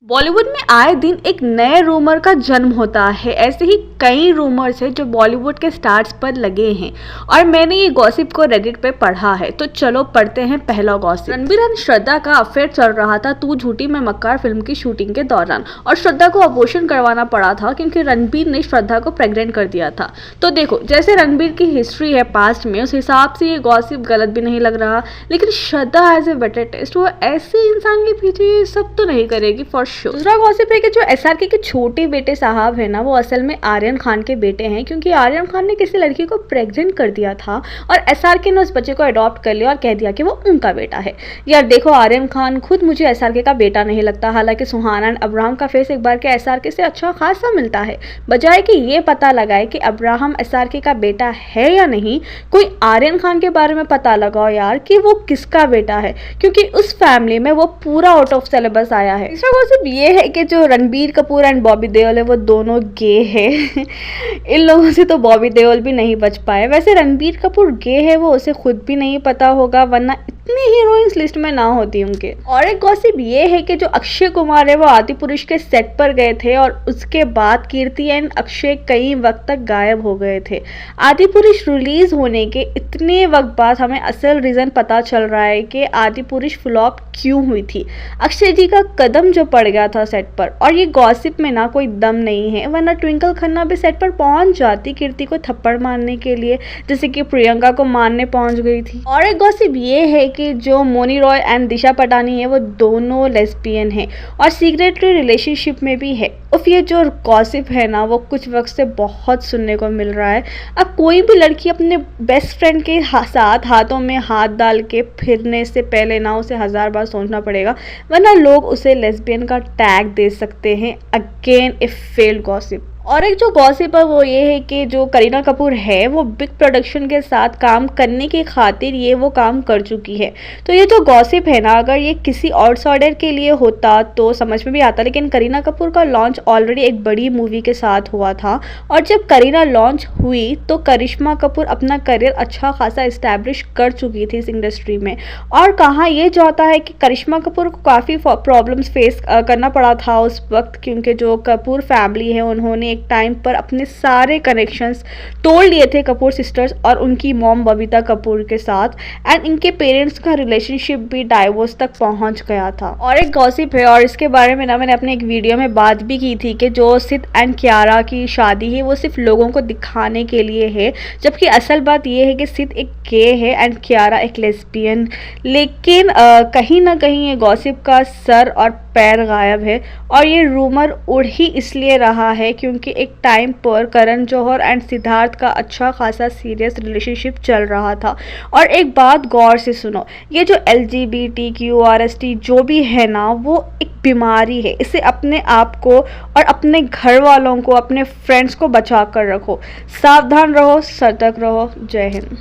बॉलीवुड में आए दिन एक नए रूमर का जन्म होता है। ऐसे ही कई रूमर्स हैं जो बॉलीवुड के स्टार्स पर लगे हैं और मैंने ये गॉसिप को रेडिट पे पढ़ा है। तो चलो पढ़ते हैं पहला गॉसिप। रणबीर एंड श्रद्धा का अफेयर चल रहा था तू झूठी मैं मक्कार फिल्म की शूटिंग के दौरान, और श्रद्धा को अबॉर्शन करवाना पड़ा था क्योंकि रणबीर ने श्रद्धा को प्रेग्नेंट कर दिया था। तो देखो, जैसे रणबीर की हिस्ट्री है पास्ट में, उस हिसाब से ये गॉसिप गलत भी नहीं लग रहा, लेकिन श्रद्धा एज ए बेटर टेस्ट वो ऐसे इंसान के पीछे ये सब तो नहीं करेगी फॉर श्योर। दूसरा गॉसिप है कि जो एसआरके के छोटे बेटे साहब है ना, वो असल में आर्यन खान के बेटे हैं, क्योंकि आर्यन खान ने किसी लड़की को प्रेग्नेंट कर दिया था और एसआरके ने उस बच्चे को अडॉप्ट कर लिया और कह दिया कि वो उनका बेटा है। यार देखो, आर्यन खान खुद मुझे एसआरके का बेटा नहीं लगता, हालांकि सुहाना एंड अब्राहम का फेस एक बार के एसआरके से अच्छा खासा मिलता है। बजाय कि ये पता लगाए कि अब्राहम एसआरके का बेटा है या नहीं, कोई आर्यन खान के बारे में पता लगाओ यार कि वो किसका बेटा है, क्योंकि उस फैमिली में वो पूरा आउट ऑफ सिलेबस आया है। तीसरा गॉसिप ये है कि जो रणबीर कपूर एंड बॉबी देओल है वो दोनों गे है। इन लोगों से तो बॉबी देओल भी नहीं बच पाए। वैसे रणबीर कपूर गे है वो उसे खुद भी नहीं पता होगा, वरना इतनी हीरोइंस लिस्ट में ना होती उनके। और एक गॉसिप ये है कि जो अक्षय कुमार है वो आदिपुरुष के सेट पर गए थे और उसके बाद कीर्ति एंड अक्षय कई वक्त तक गायब हो गए थे। आदिपुरुष रिलीज होने के इतने वक्त बाद हमें असल रीजन पता चल रहा है कि आदिपुरुष फ्लॉप क्यों हुई थी। अक्षय जी का कदम जो पड़ गया था सेट पर, और ये गॉसिप में ना कोई दम नहीं है, वरना ट्विंकल खन्ना भी सेट पर पहुंच जाती कीर्ति को थप्पड़ मारने के लिए, जैसे कि प्रियंका को मारने पहुंच गई थी। और एक गॉसिप ये है कि जो मोनी रॉय एंड दिशा पटानी है वो दोनों लेस्बियन हैं और सीक्रेटली रिलेशनशिप में भी है। उफ, ये जो गॉसिप है ना वो कुछ वक्त से बहुत सुनने को मिल रहा है। अब कोई भी लड़की अपने बेस्ट फ्रेंड के साथ हाथों में हाथ डाल के फिरने से पहले ना उसे 1000 बार सोचना पड़ेगा, वरना लोग उसे लेस्बियन का टैग दे सकते हैं। अगेन ए फेल्ड गॉसिप। और एक जो गॉसिप है वो ये है कि जो करीना कपूर है वो बिग प्रोडक्शन के साथ काम करने की खातिर ये वो काम कर चुकी है। तो ये जो गॉसिप है ना, अगर ये किसी आउटसाइडर के लिए होता तो समझ में भी आता, लेकिन करीना कपूर का लॉन्च ऑलरेडी एक बड़ी मूवी के साथ हुआ था, और जब करीना लॉन्च हुई तो करिश्मा कपूर अपना करियर अच्छा खासा इस्टेब्लिश कर चुकी थी इस इंडस्ट्री में। और कहाँ ये जाता है कि करिश्मा कपूर को काफ़ी प्रॉब्लम्स फेस करना पड़ा था उस वक्त, क्योंकि जो कपूर फैमिली है उन्होंने टाइम पर अपने सारे कनेक्शंस तोड़ लिए थे कपूर सिस्टर्स और उनकी मॉम बबीता कपूर के साथ, एंड इनके पेरेंट्स का रिलेशनशिप भी डाइवोर्स तक पहुंच गया था। और एक गॉसिप है, और इसके बारे में ना मैंने अपने एक वीडियो में बात भी की थी, कि जो सिद एंड कियारा की शादी है वो सिर्फ लोगों को दिखाने के लिए है, जबकि असल बात ये है कि सिद एक गे है एंड कियारा एक लेस्बियन। लेकिन कहीं ना कहीं ये गॉसिप का सर और पैर गायब है, और ये रूमर उड़ ही इसलिए रहा है क्योंकि एक टाइम पर करण जौहर एंड सिद्धार्थ का अच्छा खासा सीरियस रिलेशनशिप चल रहा था। और एक बात गौर से सुनो, ये जो LGBTQRST जो भी है ना, वो एक बीमारी है। इसे अपने आप को और अपने घर वालों को, अपने फ्रेंड्स को बचा कर रखो। सावधान रहो, सतर्क रहो। जय हिंद।